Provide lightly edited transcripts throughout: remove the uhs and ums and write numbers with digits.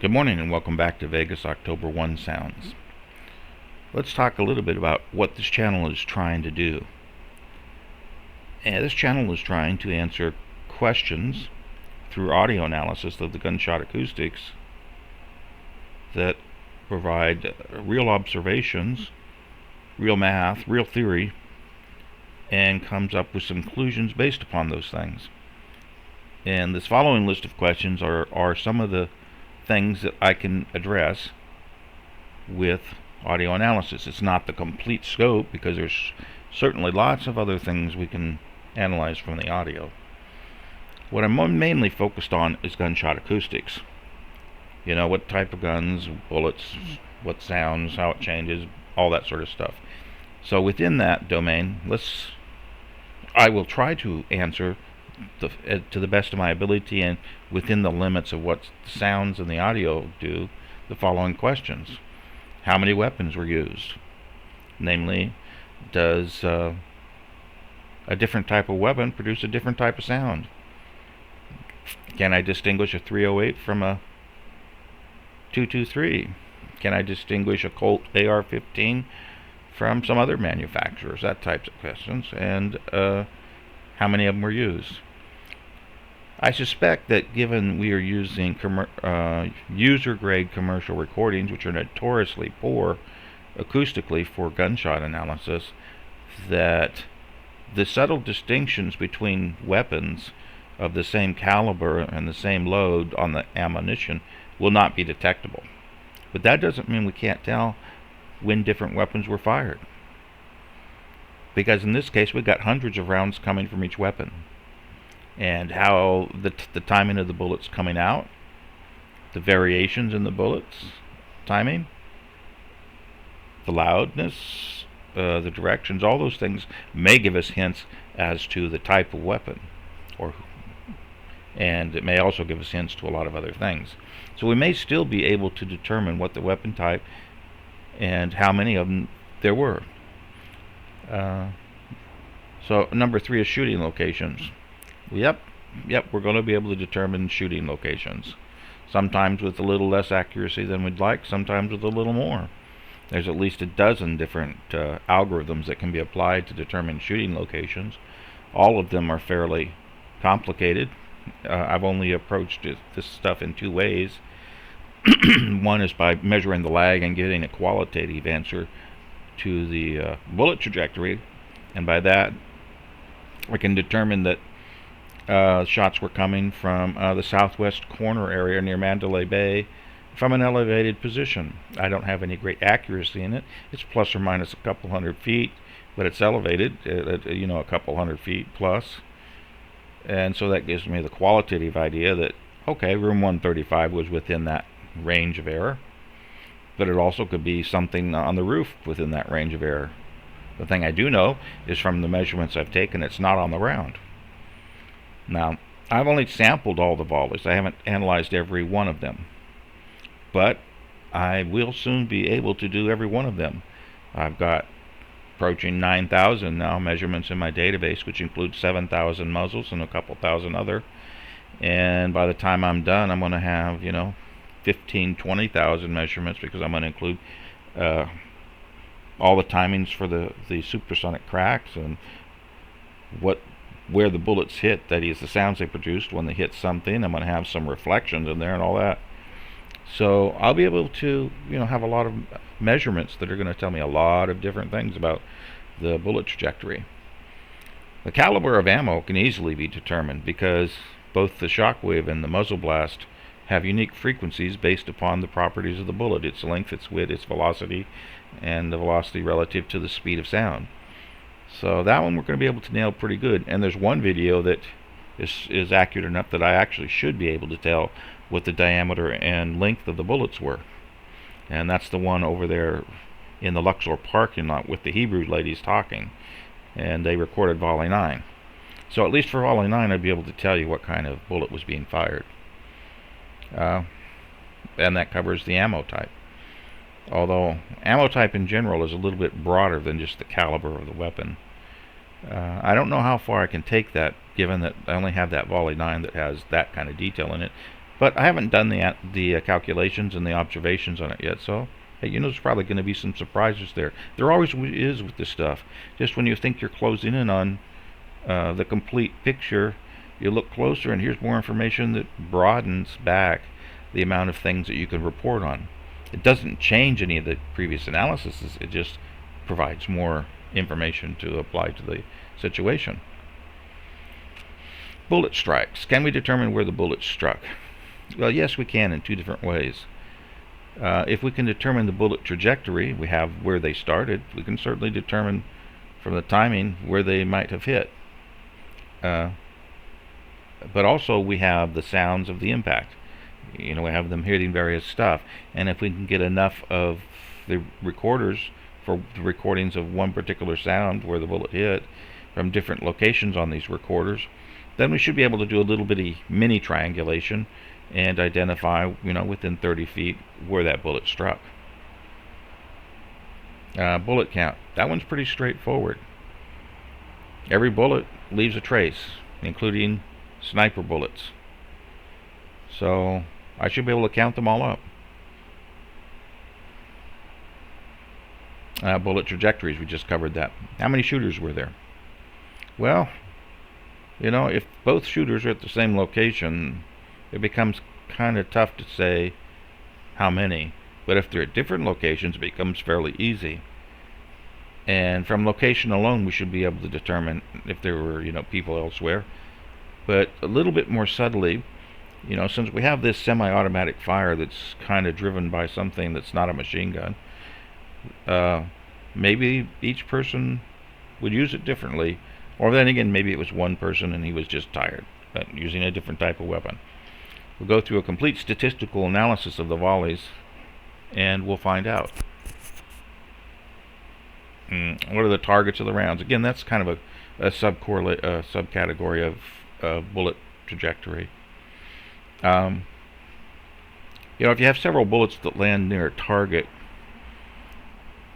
Good morning and welcome back to Vegas October 1 Sounds. Let's talk a little bit about what this channel is trying to do. This channel is trying to answer questions through audio analysis of the gunshot acoustics that provide real observations, real math, real theory, and comes up with some conclusions based upon those things. And this following list of questions are some of the things that I can address with audio analysis. It's not the complete scope because there's certainly lots of other things we can analyze from the audio. What I'm mainly focused on is gunshot acoustics. You know, what type of guns, bullets, what sounds, how it changes, all that sort of stuff. So within that domain, I will try to answer to the best of my ability and within the limits of what the sounds and the audio do, the following questions. How many weapons were used? Namely, does a different type of weapon produce a different type of sound? Can I distinguish a 308 from a 223? Can I distinguish a Colt AR-15 from some other manufacturers? That types of questions. And how many of them were used? I suspect that given we are using user-grade commercial recordings, which are notoriously poor acoustically for gunshot analysis, that the subtle distinctions between weapons of the same caliber and the same load on the ammunition will not be detectable. But that doesn't mean we can't tell when different weapons were fired, because in this case we've got hundreds of rounds coming from each weapon, and how the timing of the bullets coming out, the variations in the bullets timing, the loudness, the directions, all those things may give us hints as to the type of weapon, and it may also give us hints to a lot of other things. So we may still be able to determine what the weapon type and how many of them there were. So number 3 is shooting locations. Yep, we're going to be able to determine shooting locations. Sometimes with a little less accuracy than we'd like, sometimes with a little more. There's at least a dozen different algorithms that can be applied to determine shooting locations. All of them are fairly complicated. I've only approached this stuff in 2 ways. One is by measuring the lag and getting a qualitative answer to the bullet trajectory, and by that I can determine that shots were coming from the southwest corner area near Mandalay Bay from an elevated position. I don't have any great accuracy in it. It's plus or minus a couple hundred feet, but it's elevated, a couple hundred feet plus. And so that gives me the qualitative idea that, okay, room 135 was within that range of error, but it also could be something on the roof within that range of error. The thing I do know is from the measurements I've taken, it's not on the round. Now, I've only sampled all the volleys. I haven't analyzed every one of them, but I will soon be able to do every one of them. I've got approaching 9,000 now measurements in my database, which includes 7,000 muzzles and a couple thousand other. And by the time I'm done, I'm going to have 20,000 measurements, because I'm going to include all the timings for the supersonic cracks and where the bullets hit, that is the sounds they produced when they hit something. I'm going to have some reflections in there and all that. So I'll be able to have a lot of measurements that are going to tell me a lot of different things about the bullet trajectory. The caliber of ammo can easily be determined because both the shockwave and the muzzle blast have unique frequencies based upon the properties of the bullet, its length, its width, its velocity, and the velocity relative to the speed of sound. So that one we're going to be able to nail pretty good. And there's one video that is accurate enough that I actually should be able to tell what the diameter and length of the bullets were. And that's the one over there in the Luxor parking lot with the Hebrew ladies talking. And they recorded volley 9. So at least for volley 9 I'd be able to tell you what kind of bullet was being fired. And that covers the ammo type. Although ammo type in general is a little bit broader than just the caliber of the weapon. I don't know how far I can take that, given that I only have that volley 9 that has that kind of detail in it. But I haven't done the calculations and the observations on it yet, so hey, there's probably going to be some surprises there. There always is with this stuff. Just when you think you're closing in on the complete picture, you look closer and here's more information that broadens back the amount of things that you can report on. It doesn't change any of the previous analysis, it just provides more information to apply to the situation. Bullet strikes. Can we determine where the bullet struck? Well, yes, we can in two different ways. If we can determine the bullet trajectory, we have where they started, we can certainly determine from the timing where they might have hit. But also we have the sounds of the impact. We have them hitting various stuff, and if we can get enough of the recorders for the recordings of one particular sound where the bullet hit from different locations on these recorders, then we should be able to do a little bitty mini triangulation and identify, within 30 feet where that bullet struck. Bullet count. That one's pretty straightforward. Every bullet leaves a trace, including sniper bullets. So I should be able to count them all up. Bullet trajectories, we just covered that. How many shooters were there? Well, if both shooters are at the same location, it becomes kind of tough to say how many. But if they're at different locations, it becomes fairly easy. And from location alone, we should be able to determine if there were, people elsewhere. But a little bit more subtly, since we have this semi-automatic fire that's kind of driven by something that's not a machine gun, maybe each person would use it differently. Or then again, maybe it was one person and he was just tired, but using a different type of weapon. We'll go through a complete statistical analysis of the volleys, and we'll find out. What are the targets of the rounds? Again, that's kind of a subcategory of bullet trajectory. If you have several bullets that land near a target,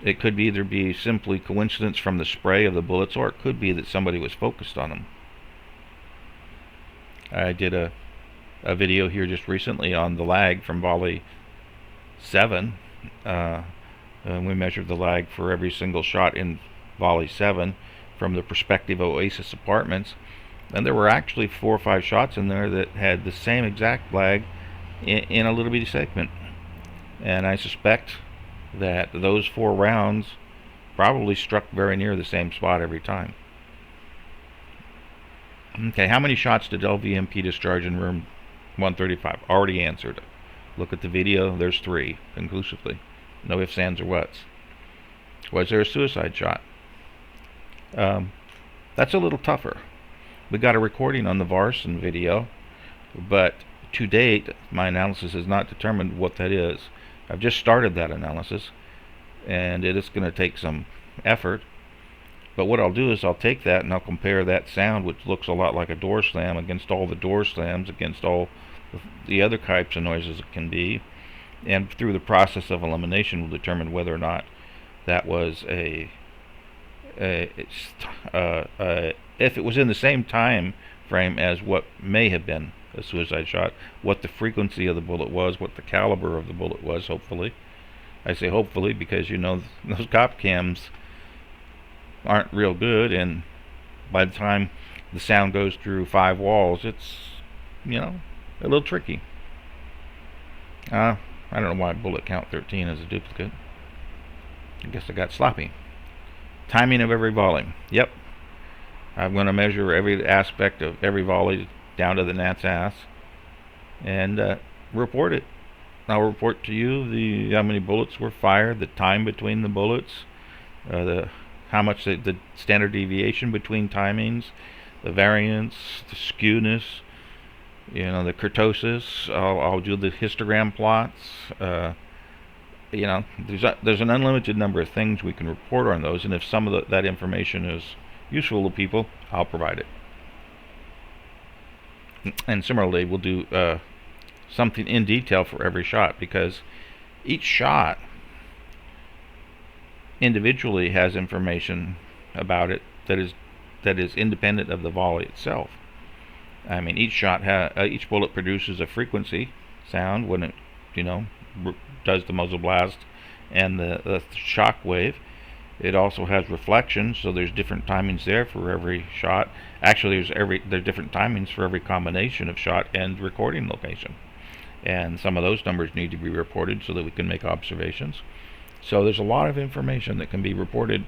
it could either be simply coincidence from the spray of the bullets, or it could be that somebody was focused on them. I did a video here just recently on the lag from volley 7. We measured the lag for every single shot in volley 7 from the perspective of Oasis Apartments, and there were actually 4 or 5 shots in there that had the same exact lag in a little bitty segment. And I suspect that those 4 rounds probably struck very near the same spot every time. Okay, how many shots did LVMP discharge in room 135? Already answered. Look at the video, there's 3 conclusively. No ifs, ands, or whats. Was there a suicide shot? That's a little tougher. We got a recording on the Varson video, but to date my analysis has not determined what that is. I've just started that analysis, and it is going to take some effort. But what I'll do is I'll take that and I'll compare that sound, which looks a lot like a door slam, against all the door slams, against all the other types of noises it can be, and through the process of elimination we'll determine whether or not that was if it was in the same time frame as what may have been a suicide shot, what the frequency of the bullet was, what the caliber of the bullet was, hopefully. I say hopefully because those cop cams aren't real good, and by the time the sound goes through 5 walls, it's a little tricky. I don't know why bullet count 13 is a duplicate. I guess I got sloppy. Timing of every volley. Yep, I'm going to measure every aspect of every volley down to the gnat's ass and report it. I'll report to you how many bullets were fired, the time between the bullets, how much the standard deviation between timings, the variance, the skewness, the kurtosis. I'll do the histogram plots. There's an unlimited number of things we can report on those, and if some of that information is useful to people, I'll provide it. And similarly, we'll do something in detail for every shot, because each shot individually has information about it that is independent of the volley itself. I mean, each bullet produces a frequency sound when it, does the muzzle blast and the shock wave. It also has reflections, so there's different timings there for every shot. Actually, there's different timings for every combination of shot and recording location, and some of those numbers need to be reported so that we can make observations. So there's a lot of information that can be reported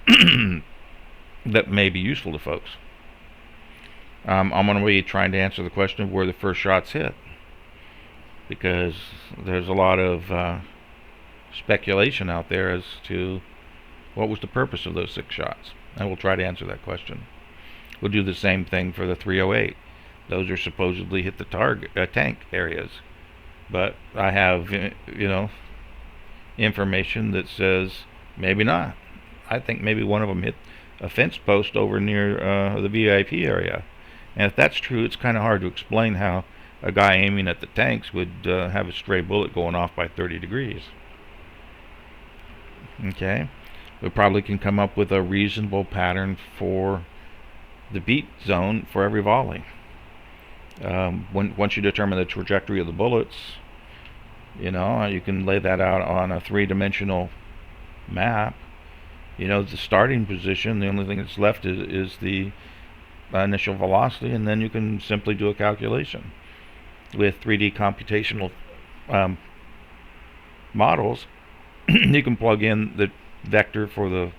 that may be useful to folks. I'm going to be trying to answer the question of where the first shots hit, because there's a lot of speculation out there as to what was the purpose of those 6 shots. I will try to answer that question. We'll do the same thing for the 308. Those are supposedly hit the target tank areas, but I have information that says maybe not. I think maybe one of them hit a fence post over near the VIP area, and if that's true, it's kind of hard to explain how a guy aiming at the tanks would have a stray bullet going off by 30 degrees. Okay, we probably can come up with a reasonable pattern for the beat zone for every volley. Once you determine the trajectory of the bullets, you can lay that out on a 3-dimensional map. The starting position, the only thing that's left is the initial velocity, and then you can simply do a calculation with 3D computational models. You can plug in the vector for the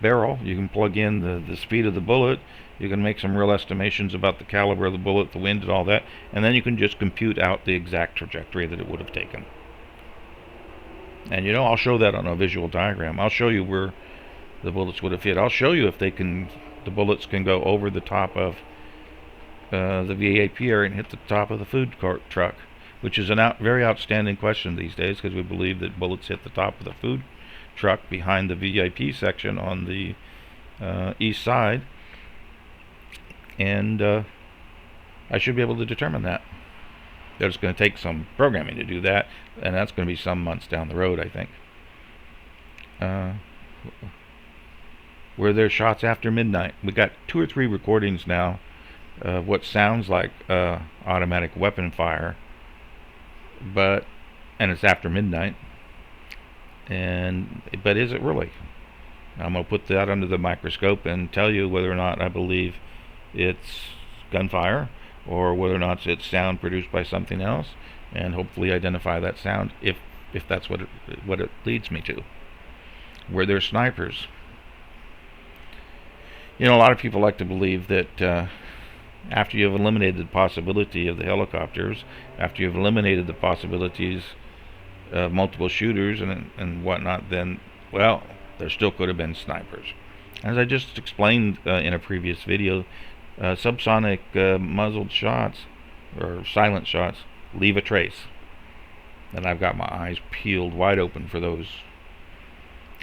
barrel. You can plug in the speed of the bullet. You can make some real estimations about the caliber of the bullet, the wind, and all that, and then you can just compute out the exact trajectory that it would have taken. And I'll show that on a visual diagram. I'll show you where the bullets would have hit. I'll show you if the bullets can go over the top of the VIP area and hit the top of the food court truck, which is a very outstanding question these days, because we believe that bullets hit the top of the food truck behind the VIP section on the east side, and I should be able to determine that. There's going to take some programming to do that, and that's going to be some months down the road, I think. Were there shots after midnight? We got 2 or 3 recordings now of what sounds like automatic weapon fire, and it's after midnight. But is it really? I'm going to put that under the microscope and tell you whether or not I believe it's gunfire, or whether or not it's sound produced by something else, and hopefully identify that sound if that's what it leads me to. Were there snipers? A lot of people like to believe that after you've eliminated the possibility of the helicopters, after you've eliminated the possibilities of multiple shooters and whatnot, then, well, there still could have been snipers. As I just explained in a previous video, subsonic muzzled shots, or silent shots, leave a trace. And I've got my eyes peeled wide open for those.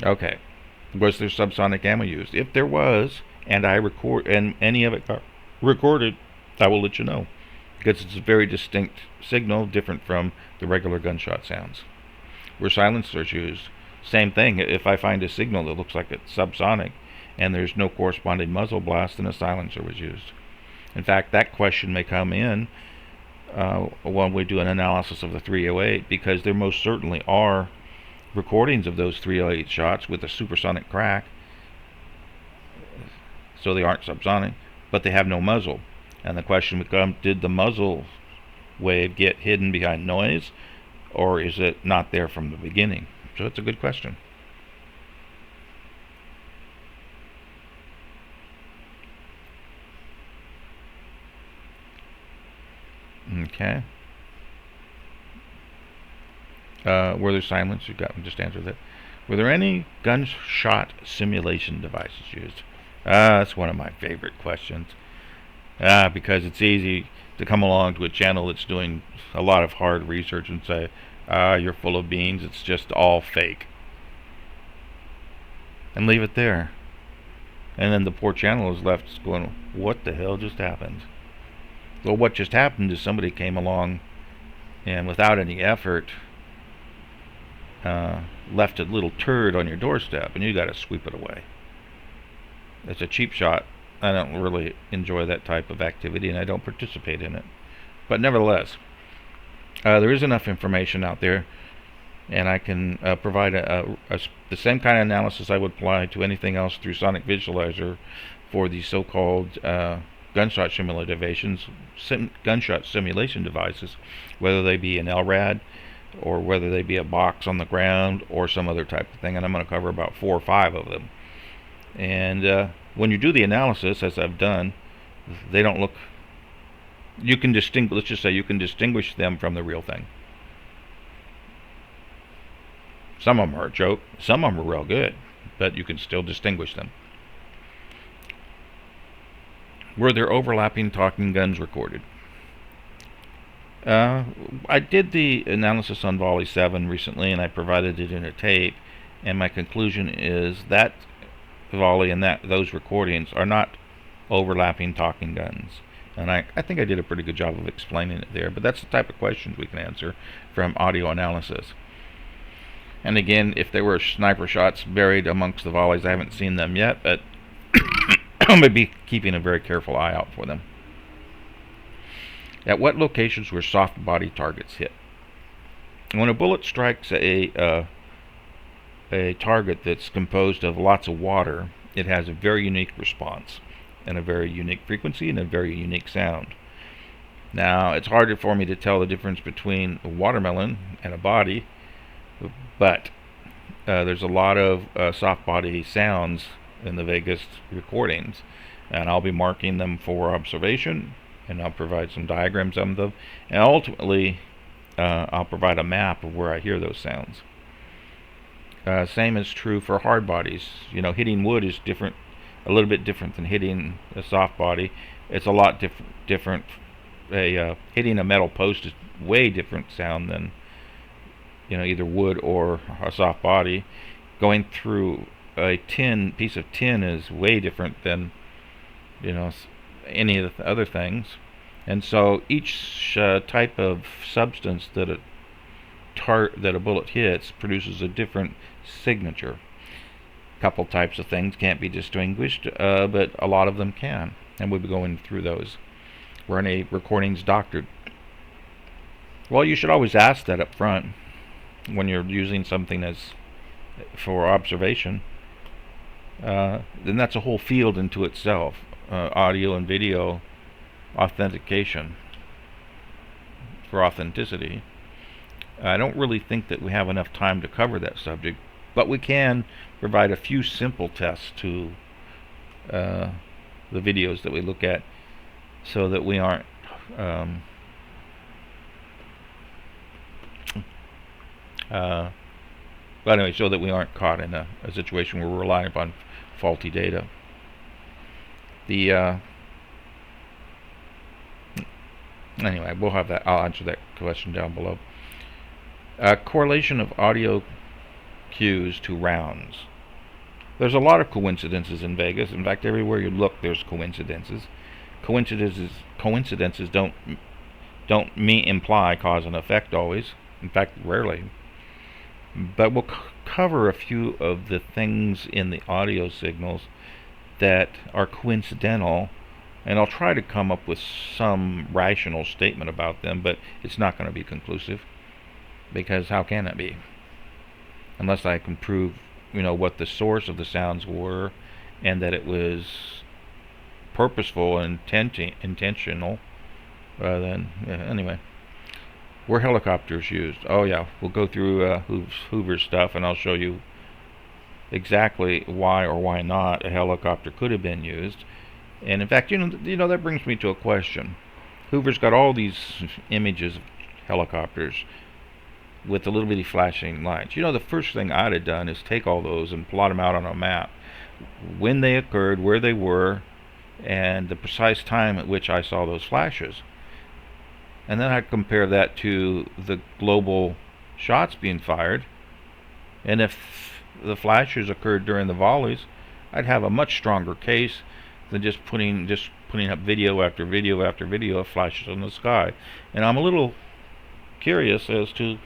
Okay, was there subsonic ammo used? If there was, and any of it got recorded, I will let you know, because it's a very distinct signal, different from the regular gunshot sounds. Were silencers used? Same thing. If I find a signal that looks like it's subsonic and there's no corresponding muzzle blast, then a silencer was used. In fact, that question may come in when we do an analysis of the 308, because there most certainly are recordings of those 308 shots with a supersonic crack, so they aren't subsonic, but they have no muzzle. And the question becomes, did the muzzle wave get hidden behind noise, or is it not there from the beginning? So it's a good question. Okay. Were there silence? Just answered that. Were there any gunshot simulation devices used? That's one of my favorite questions. Because it's easy to come along to a channel that's doing a lot of hard research and say, you're full of beans, it's just all fake, and leave it there. And then the poor channel is left going, what the hell just happened? Well, what just happened is somebody came along and without any effort left a little turd on your doorstep, and you got to sweep it away. It's a cheap shot. I don't really enjoy that type of activity, and I don't participate in it. But nevertheless, there is enough information out there, and I can provide the same kind of analysis I would apply to anything else through Sonic Visualizer for the so-called gunshot simulation devices, whether they be an LRAD or whether they be a box on the ground or some other type of thing, and I'm going to cover about 4 or 5 of them. And when you do the analysis, as I've done, they don't look, you can distinguish, let's just say you can distinguish them from the real thing. Some of them are a joke, some of them are real good, but you can still distinguish them. Were there overlapping talking guns recorded? I did the analysis on Volley 7 recently, and I provided it in a tape, and my conclusion is that volley and those recordings are not overlapping talking guns. And I think I did a pretty good job of explaining it there, but that's the type of questions we can answer from audio analysis. And again, if there were sniper shots buried amongst the volleys, I haven't seen them yet, but I'm going to be keeping a very careful eye out for them. At what locations were soft body targets hit? When a bullet strikes a target that's composed of lots of water, it has a very unique response and a very unique frequency and a very unique sound. Now, it's harder for me to tell the difference between a watermelon and a body, but there's a lot of soft body sounds in the Vegas recordings, and I'll be marking them for observation, and I'll provide some diagrams of them, and ultimately I'll provide a map of where I hear those sounds. Same is true for hard bodies. You know, hitting wood is different, a little bit different than hitting a soft body. It's a lot different. Hitting a metal post is way different sound than, you know, either wood or a soft body. Going through a piece of tin is way different than, you know, any of the other things. And so each type of substance that a bullet hits produces a different signature. A couple types of things can't be distinguished, but a lot of them can, and we'll be going through those. Were any recordings doctored? Well, you should always ask that up front when you're using something as for observation. Then that's a whole field into itself, audio and video authentication for authenticity. I don't really think that we have enough time to cover that subject, but we can provide a few simple tests to the videos that we look at, so that we aren't but anyway, so that we aren't caught in a situation where we're relying upon faulty data. Anyway, we'll have that. I'll answer that question down below. Correlation of audio cues to rounds. There's a lot of coincidences in Vegas. In fact, everywhere you look, there's coincidences. Coincidences don't imply cause and effect always. In fact, rarely. But we'll cover a few of the things in the audio signals that are coincidental, and I'll try to come up with some rational statement about them, but it's not going to be conclusive, because how can it be? Unless I can prove, you know, what the source of the sounds were, and that it was purposeful and intentional. Then anyway, were helicopters used? Oh yeah, we'll go through Hoover's stuff, and I'll show you exactly why or why not a helicopter could have been used. And in fact, you know that brings me to a question. Hoover's got all these images of helicopters with the little bitty flashing lights. You know, the first thing I'd have done is take all those and plot them out on a map, when they occurred, where they were, and the precise time at which I saw those flashes. And then I'd compare that to the global shots being fired, and if the flashes occurred during the volleys, I'd have a much stronger case than just putting up video after video after video of flashes in the sky. And I'm a little curious as to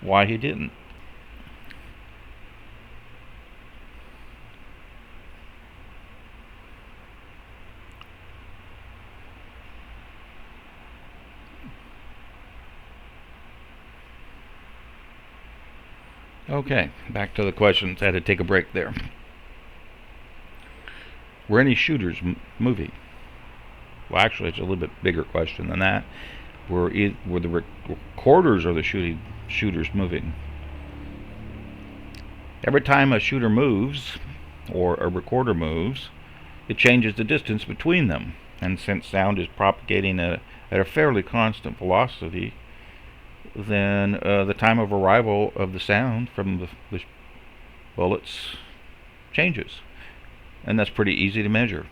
why he didn't. Okay, back to the questions. I had to take a break there. Were any shooters moving? Well, actually, it's a little bit bigger question than that. Were the recorders or the shooters moving? Every time a shooter moves, or a recorder moves, it changes the distance between them. And since sound is propagating at a fairly constant velocity, then the time of arrival of the sound from the bullets changes. And that's pretty easy to measure.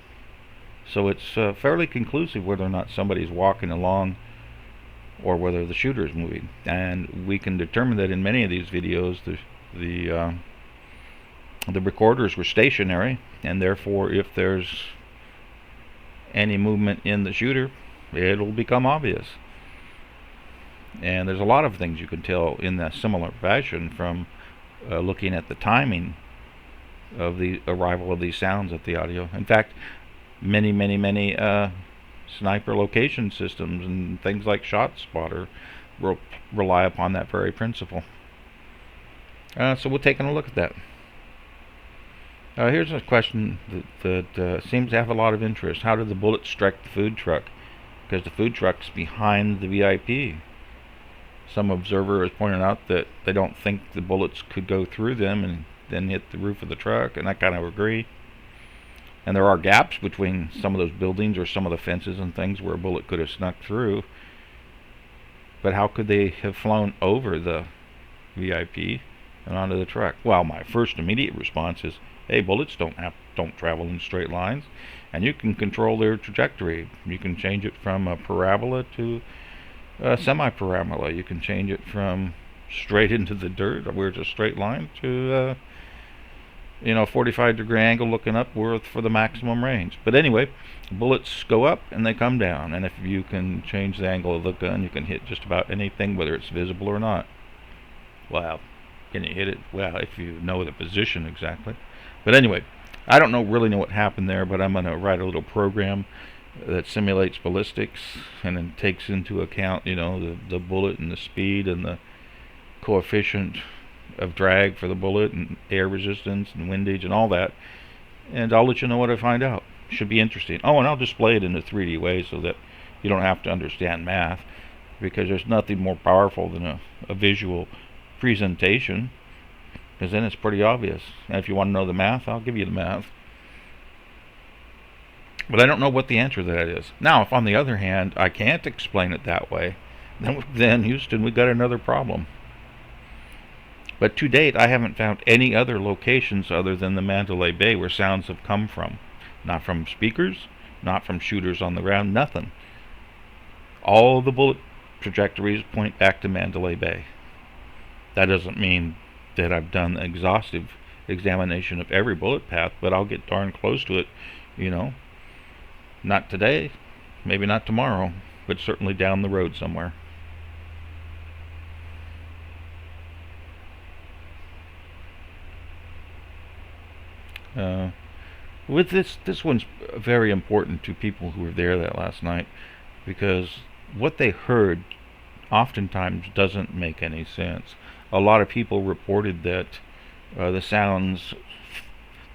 So it's fairly conclusive whether or not somebody's walking along or whether the shooter is moving. And we can determine that in many of these videos the recorders were stationary, and therefore if there's any movement in the shooter, it'll become obvious. And there's a lot of things you can tell in that similar fashion from looking at the timing of the arrival of these sounds at the audio. In fact, many sniper location systems and things like ShotSpotter rely upon that very principle. So we're taking a look at that. Here's a question that seems to have a lot of interest. How did the bullet strike the food truck? Because the food truck's behind the VIP. Some observer has pointed out that they don't think the bullets could go through them and then hit the roof of the truck, and I kind of agree. And there are gaps between some of those buildings or some of the fences and things where a bullet could have snuck through. But how could they have flown over the VIP and onto the truck? Well, my first immediate response is, hey, bullets don't travel in straight lines, and you can control their trajectory. You can change it from a parabola to a semi-parabola. You can change it from straight into the dirt, where it's a straight line, to 45-degree angle looking up for the maximum range. But anyway, bullets go up and they come down, and if you can change the angle of the gun, you can hit just about anything, whether it's visible or not. Wow, can you hit it? Well, if you know the position exactly. But anyway, I don't really know what happened there, but I'm going to write a little program that simulates ballistics and then takes into account, the bullet and the speed and the coefficient of drag for the bullet and air resistance and windage and all that. And I'll let you know what I find out. Should be interesting. Oh, and I'll display it in a 3D way so that you don't have to understand math, because there's nothing more powerful than a visual presentation, because then it's pretty obvious. And if you want to know the math, I'll give you the math. But I don't know what the answer to that is. Now, if on the other hand I can't explain it that way, then Houston, we got another problem. But to date, I haven't found any other locations other than the Mandalay Bay where sounds have come from. Not from speakers, not from shooters on the ground, nothing. All the bullet trajectories point back to Mandalay Bay. That doesn't mean that I've done an exhaustive examination of every bullet path, but I'll get darn close to it, Not today, maybe not tomorrow, but certainly down the road somewhere. With this one's very important to people who were there that last night, because what they heard oftentimes doesn't make any sense. A lot of people reported that the sounds,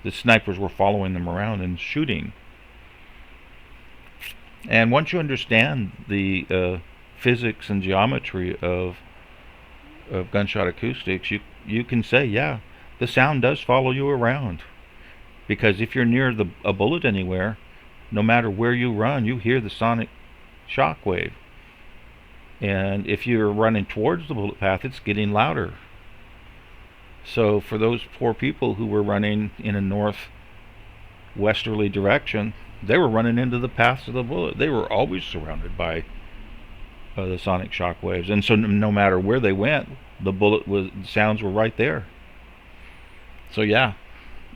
the snipers were following them around and shooting. And once you understand the physics and geometry of gunshot acoustics, you can say, yeah, the sound does follow you around. Because if you're near a bullet anywhere, no matter where you run, you hear the sonic shock wave. And if you're running towards the bullet path, it's getting louder. So for those poor people who were running in a northwesterly direction, they were running into the paths of the bullet. They were always surrounded by the sonic shock waves. And so no matter where they went, the sounds were right there. So yeah,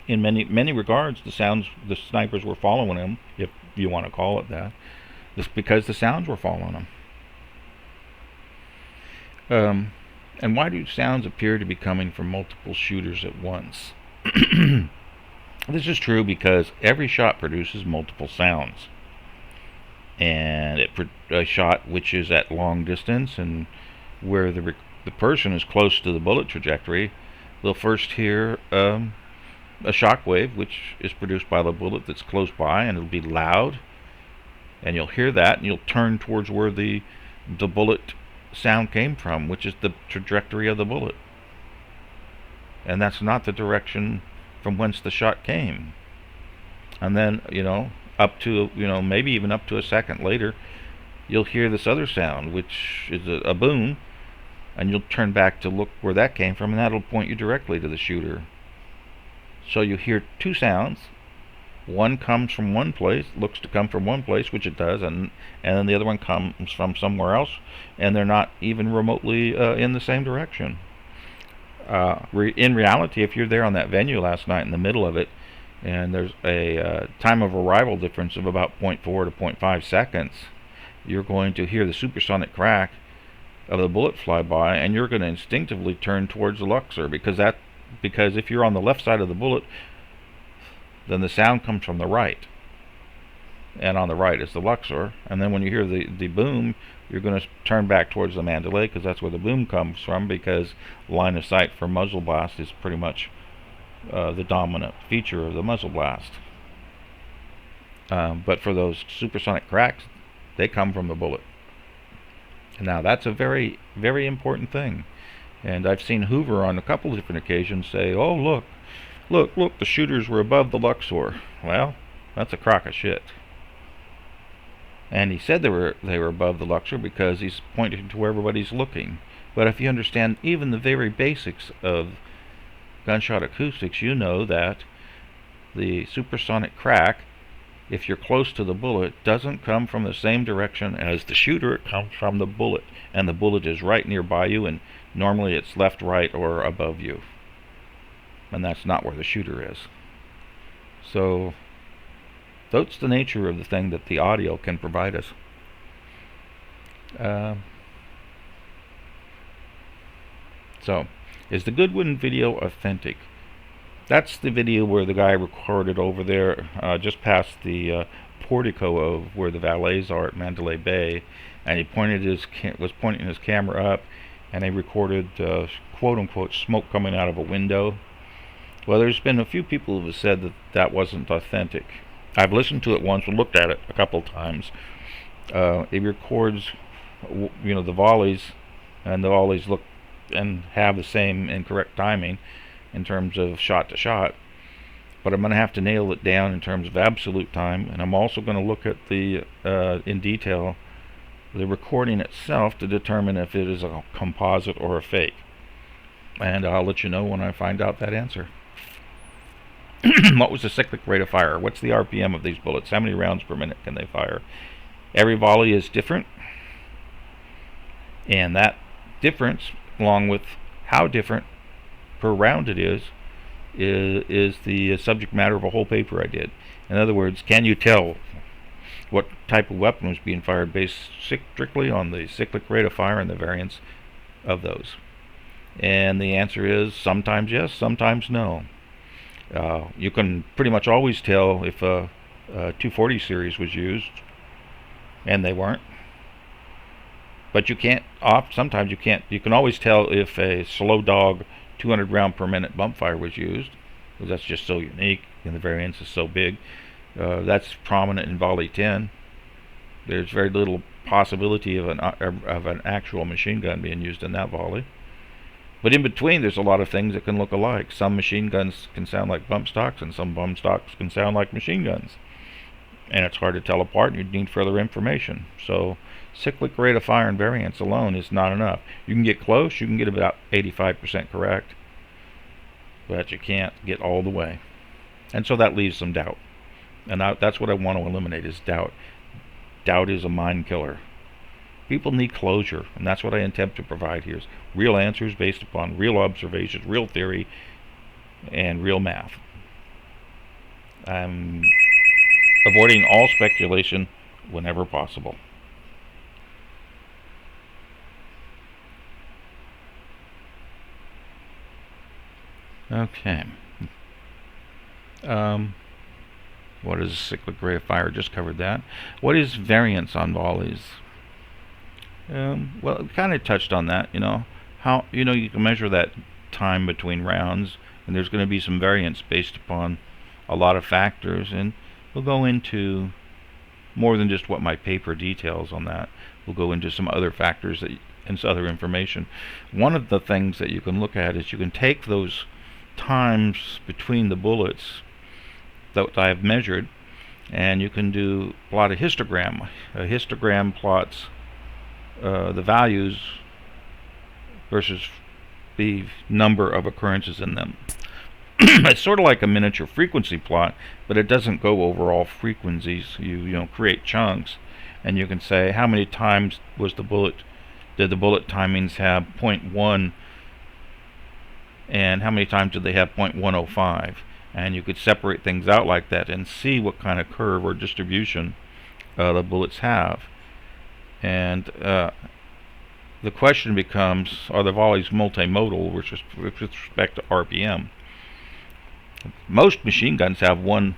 in many regards, the snipers were following them, if you want to call it that. Just because the sounds were following them. And why do sounds appear to be coming from multiple shooters at once? This is true because every shot produces multiple sounds. And a shot which is at long distance and where the person is close to the bullet trajectory, they'll first hear a shock wave, which is produced by the bullet that's close by, and it'll be loud, and you'll hear that, and you'll turn towards where the bullet sound came from, which is the trajectory of the bullet. And that's not the direction from whence the shot came. And then, up to, maybe even up to a second later, you'll hear this other sound, which is a boom, and you'll turn back to look where that came from, and that'll point you directly to the shooter. So you hear two sounds. One comes from one place, looks to come from one place, which it does, and then the other one comes from somewhere else, and they're not even remotely in the same direction. In reality, if you're there on that venue last night in the middle of it, and there's a time of arrival difference of about 0.4 to 0.5 seconds, you're going to hear the supersonic crack of the bullet fly by, and you're going to instinctively turn towards the Luxor, because if you're on the left side of the bullet, then the sound comes from the right, and on the right is the Luxor. And then when you hear the boom, you're going to turn back towards the Mandalay, because that's where the boom comes from, because line of sight for muzzle blast is pretty much the dominant feature of the muzzle blast. But for those supersonic cracks, they come from the bullet. Now that's a very, very important thing. And I've seen Hoover on a couple of different occasions say, "Oh, look, the shooters were above the Luxor." Well, that's a crock of shit. And he said they were above the Luxor because he's pointing to where everybody's looking. But if you understand even the very basics of gunshot acoustics, you know that the supersonic crack, if you're close to the bullet, doesn't come from the same direction as the shooter. It comes from the bullet, and the bullet is right nearby you, and normally it's left, right, or above you, and that's not where the shooter is. So that's the nature of the thing that the audio can provide us. So, is the Goodwin video authentic? That's the video where the guy recorded over there, just past the portico of where the valets are at Mandalay Bay, and he was pointing his camera up, and he recorded quote-unquote smoke coming out of a window. Well, there's been a few people who have said that wasn't authentic. I've listened to it once and looked at it a couple times. It records, the volleys, and the volleys look and have the same incorrect timing in terms of shot to shot. But I'm going to have to nail it down in terms of absolute time, and I'm also going to look at in detail the recording itself to determine if it is a composite or a fake. And I'll let you know when I find out that answer. What was the cyclic rate of fire? What's the RPM of these bullets? How many rounds per minute can they fire? Every volley is different, and that difference, along with how different per round it is the subject matter of a whole paper I did. In other words, can you tell what type of weapon was being fired based strictly on the cyclic rate of fire and the variance of those? And the answer is sometimes yes, sometimes no. You can pretty much always tell if a 240 series was used, and they weren't. But sometimes you can't. You can always tell if a slow dog 200 round per minute bump fire was used, because that's just so unique and the variance is so big. That's prominent in volley 10. There's very little possibility of an actual machine gun being used in that volley. But in between, there's a lot of things that can look alike. Some machine guns can sound like bump stocks, and some bump stocks can sound like machine guns. And it's hard to tell apart, and you'd need further information. So cyclic rate of fire and variance alone is not enough. You can get close, you can get about 85% correct, but you can't get all the way. And so that leaves some doubt. And that's what I want to eliminate, is doubt. Doubt is a mind killer. People need closure, and that's what I attempt to provide here, is real answers based upon real observations, real theory, and real math. I'm avoiding all speculation whenever possible. Okay. What is cyclic rate of fire? Just covered that. What is variance on volleys? Well, it kind of touched on that. How you can measure that time between rounds, and there's going to be some variance based upon a lot of factors, and we'll go into more than just what my paper details on that. We'll go into some other factors and some other information. One of the things that you can look at is you can take those times between the bullets that I've measured, and you can plot a histogram. A histogram plots the values versus the number of occurrences in them. It's sort of like a miniature frequency plot, but it doesn't go over all frequencies. You create chunks, and you can say how many times did the bullet timings have 0.1, and how many times did they have 0.105, and you could separate things out like that and see what kind of curve or distribution the bullets have. And the question becomes, are the volleys multimodal with respect to RPM? Most machine guns have one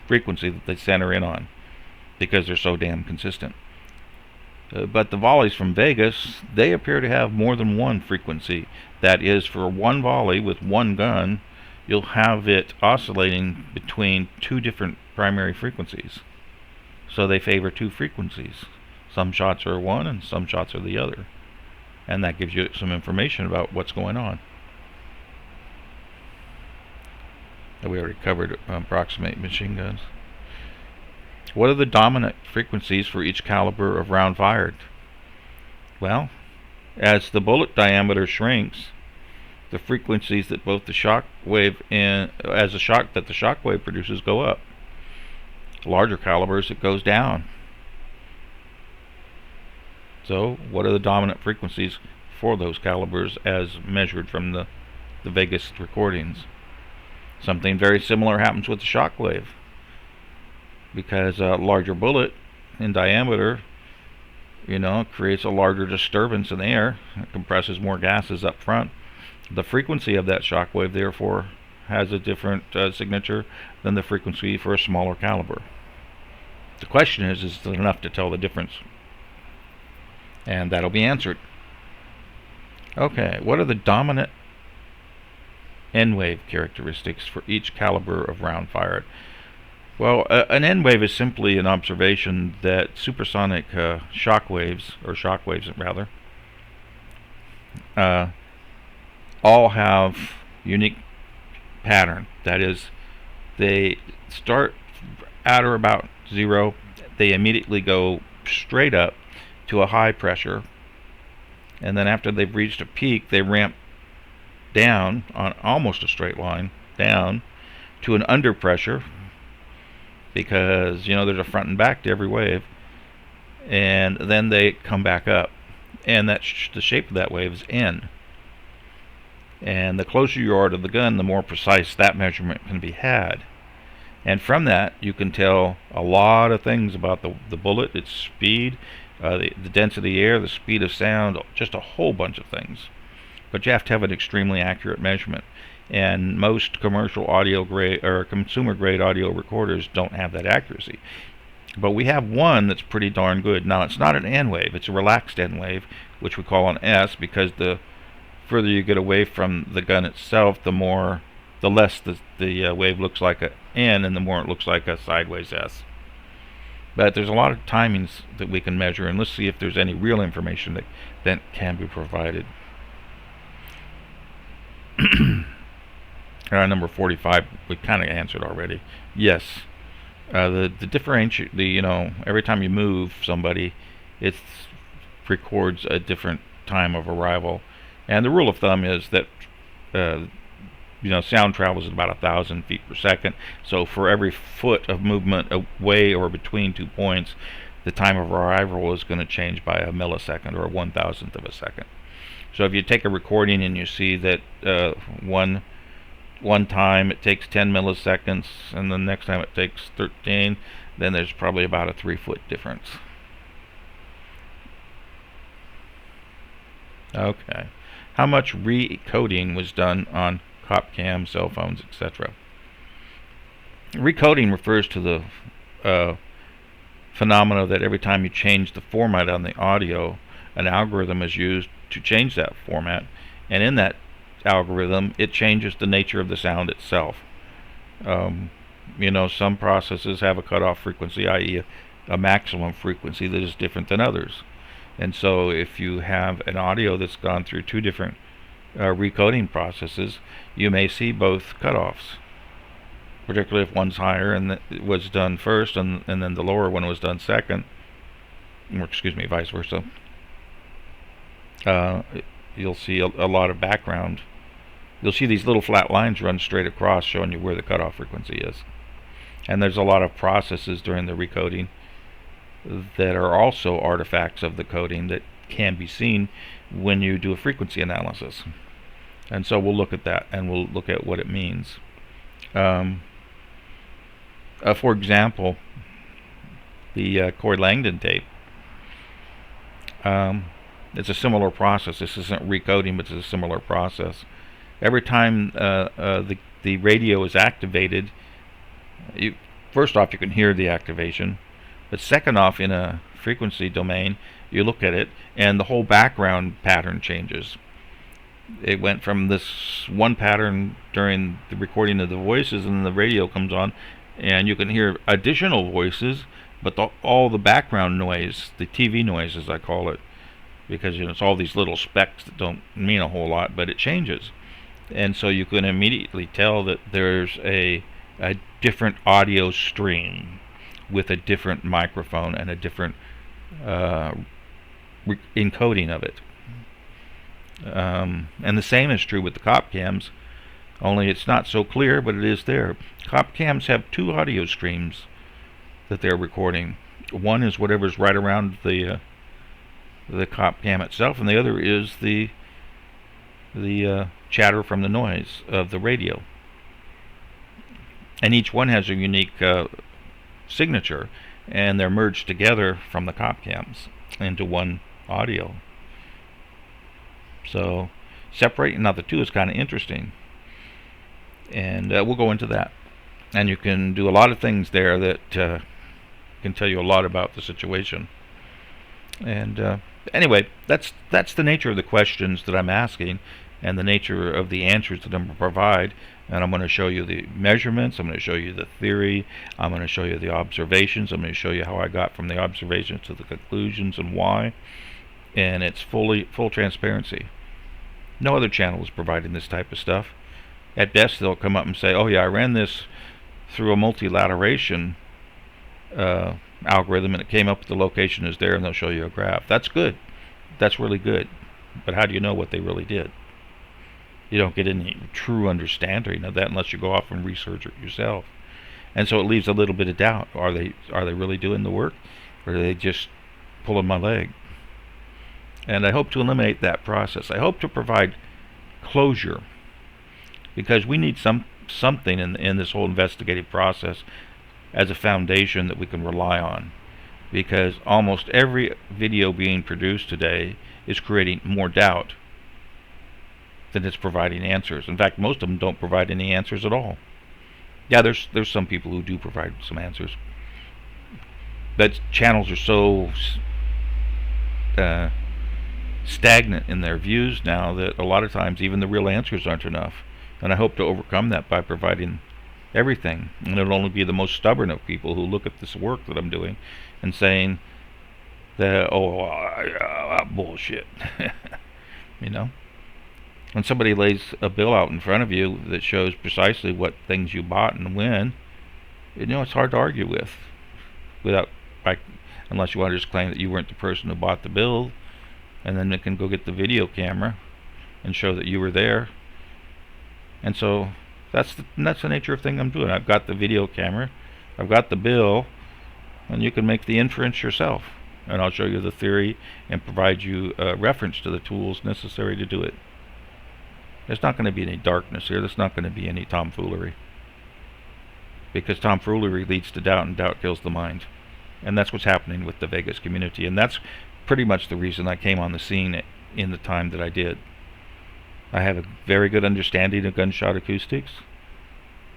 frequency that they center in on because they're so damn consistent. But the volleys from Vegas, they appear to have more than one frequency. That is, for one volley with one gun, you'll have it oscillating between two different primary frequencies. So they favor two frequencies. Some shots are one and some shots are the other. And that gives you some information about what's going on. We already covered approximate machine guns. What are the dominant frequencies for each caliber of round fired? Well, as the bullet diameter shrinks, the frequencies that both the shock wave that the shock wave produces go up. Larger calibers, it goes down. So, what are the dominant frequencies for those calibers as measured from the Vegas recordings? Something very similar happens with the shock wave, because a larger bullet in diameter, creates a larger disturbance in the air. It compresses more gases up front. The frequency of that shock wave, therefore, has a different signature than the frequency for a smaller caliber. The question is it enough to tell the difference? And that'll be answered. Okay, what are the dominant N-wave characteristics for each caliber of round fired? Well, an N-wave is simply an observation that supersonic shock waves rather, all have unique pattern. That is, they start at or about zero, they immediately go straight up to a high pressure, and then after they've reached a peak, they ramp down on almost a straight line down to an under pressure, because there's a front and back to every wave, and then they come back up, and the shape of that wave is N. And the closer you are to the gun, the more precise that measurement can be had. And from that, you can tell a lot of things about the bullet, its speed, the density of air, the speed of sound, just a whole bunch of things. But you have to have an extremely accurate measurement. And most commercial audio grade or consumer grade audio recorders don't have that accuracy. But we have one that's pretty darn good. Now, it's not an N wave, it's a relaxed N wave, which we call an S, because the further you get away from the gun itself, the less the wave looks like an N, and the more it looks like a sideways S. But there's a lot of timings that we can measure, and let's see if there's any real information that can be provided. Number 45, we kind of answered already. Yes, the differentiate, every time you move somebody, it records a different time of arrival. And the rule of thumb is that sound travels at about 1,000 feet per second. So for every foot of movement away or between 2 points, the time of arrival is going to change by a millisecond or a 1,000th of a second. So if you take a recording and you see that one time it takes 10 milliseconds and the next time it takes 13, then there's probably about a 3-foot difference. Okay. How much recoding was done on cop cam, cell phones, etc.? Recoding refers to the phenomena that every time you change the format on the audio, an algorithm is used to change that format, and in that algorithm, it changes the nature of the sound itself. Some processes have a cutoff frequency, i.e. a maximum frequency that is different than others. And so if you have an audio that's gone through two different recoding processes, you may see both cutoffs, particularly if one's higher and it was done first and then the lower one was done second, or excuse me, vice versa. You'll see a lot of background. You'll see these little flat lines run straight across showing you where the cutoff frequency is. And there's a lot of processes during the recoding that are also artifacts of the coding that can be seen when you do a frequency analysis. And so we'll look at that, and we'll look at what it means. For example, the Corey Langdon tape. It's a similar process. This isn't recoding, but it's a similar process. Every time the radio is activated, first off, you can hear the activation, but second off, in a frequency domain, you look at it, and the whole background pattern changes. It went from this one pattern during the recording of the voices, and then the radio comes on, and you can hear additional voices, but all the background noise, the TV noise as I call it, because it's all these little specks that don't mean a whole lot, but it changes. And so you can immediately tell that there's a different audio stream with a different microphone and a different encoding of it. And the same is true with the cop cams, only it's not so clear, but it is there. Cop cams have two audio streams that they're recording. One is whatever's right around the cop cam itself, and the other is the chatter from the noise of the radio. And each one has a unique signature, and they're merged together from the cop cams into one audio. So separating out the two is kind of interesting, and we'll go into that. And you can do a lot of things there that can tell you a lot about the situation. And anyway, that's the nature of the questions that I'm asking, and the nature of the answers that I'm going to provide. And I'm going to show you the measurements, I'm going to show you the theory, I'm going to show you the observations, I'm going to show you how I got from the observations to the conclusions and why. And it's full transparency. No other channel is providing this type of stuff. At best, they'll come up and say, oh yeah, I ran this through a multilateration algorithm and it came up with the location is there, and they'll show you a graph. That's good. That's really good. But how do you know what they really did? You don't get any true understanding of that unless you go off and research it yourself. And so it leaves a little bit of doubt. Are they really doing the work, or are they just pulling my leg? And I hope to eliminate that process. I hope to provide closure, because we need something in this whole investigative process as a foundation that we can rely on, because almost every video being produced today is creating more doubt than it's providing answers. In fact, most of them don't provide any answers at all. Yeah, there's some people who do provide some answers, but channels are so stagnant in their views now that a lot of times even the real answers aren't enough. And I hope to overcome that by providing everything. And it'll only be the most stubborn of people who look at this work that I'm doing and saying that, bullshit. You know? When somebody lays a bill out in front of you that shows precisely what things you bought and when, it's hard to argue with, unless you want to just claim that you weren't the person who bought the bill, and then they can go get the video camera and show that you were there. And so that's the nature of thing I'm doing. I've got the video camera, I've got the bill, and you can make the inference yourself. And I'll show you the theory and provide you a reference to the tools necessary to do it. There's not going to be any darkness here. There's not going to be any tomfoolery, because tomfoolery leads to doubt, and doubt kills the mind. And that's what's happening with the Vegas community, and that's pretty much the reason I came on the scene in the time that I did. I have a very good understanding of gunshot acoustics.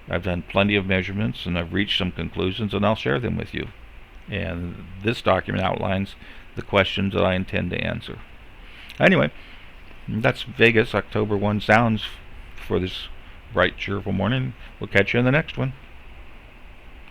I've done plenty of measurements, and I've reached some conclusions, and I'll share them with you. And this document outlines the questions that I intend to answer. Anyway, And that's Vegas, October 1 sounds for this bright, cheerful morning. We'll catch you in the next one.